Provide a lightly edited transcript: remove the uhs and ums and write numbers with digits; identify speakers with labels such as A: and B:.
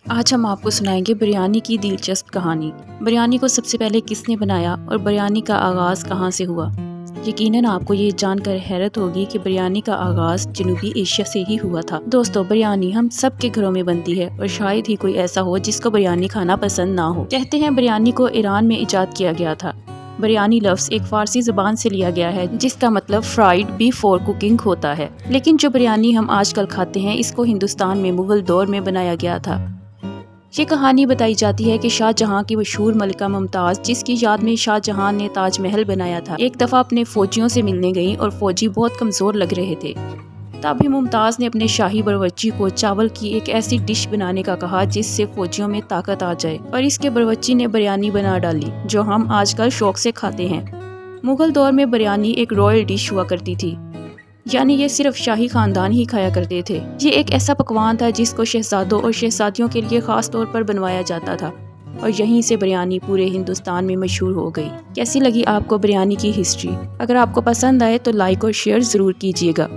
A: آج ہم آپ کو سنائیں گے بریانی کی دلچسپ کہانی۔ بریانی کو سب سے پہلے کس نے بنایا اور بریانی کا آغاز کہاں سے ہوا؟ یقیناً آپ کو یہ جان کر حیرت ہوگی کہ بریانی کا آغاز جنوبی ایشیا سے ہی ہوا تھا۔ دوستو، بریانی ہم سب کے گھروں میں بنتی ہے اور شاید ہی کوئی ایسا ہو جس کو بریانی کھانا پسند نہ ہو۔ کہتے ہیں بریانی کو ایران میں ایجاد کیا گیا تھا۔ بریانی لفظ ایک فارسی زبان سے لیا گیا ہے جس کا مطلب فرائیڈ بیفور کوکنگ ہوتا ہے، لیکن جو بریانی ہم آج کل کھاتے ہیں اس کو ہندوستان میں مغل دور میں بنایا گیا تھا۔ یہ کہانی بتائی جاتی ہے کہ شاہ جہاں کی مشہور ملکہ ممتاز، جس کی یاد میں شاہ جہاں نے تاج محل بنایا تھا، ایک دفعہ اپنے فوجیوں سے ملنے گئیں اور فوجی بہت کمزور لگ رہے تھے۔ تب ہی ممتاز نے اپنے شاہی باورچی کو چاول کی ایک ایسی ڈش بنانے کا کہا جس سے فوجیوں میں طاقت آ جائے، اور اس کے باورچی نے بریانی بنا ڈالی جو ہم آج کل شوق سے کھاتے ہیں۔ مغل دور میں بریانی ایک رائل ڈش ہوا کرتی تھی، یعنی یہ صرف شاہی خاندان ہی کھایا کرتے تھے۔ یہ ایک ایسا پکوان تھا جس کو شہزادوں اور شہزادیوں کے لیے خاص طور پر بنوایا جاتا تھا، اور یہیں سے بریانی پورے ہندوستان میں مشہور ہو گئی۔ کیسی لگی آپ کو بریانی کی ہسٹری؟ اگر آپ کو پسند آئے تو لائک اور شیئر ضرور کیجیے گا۔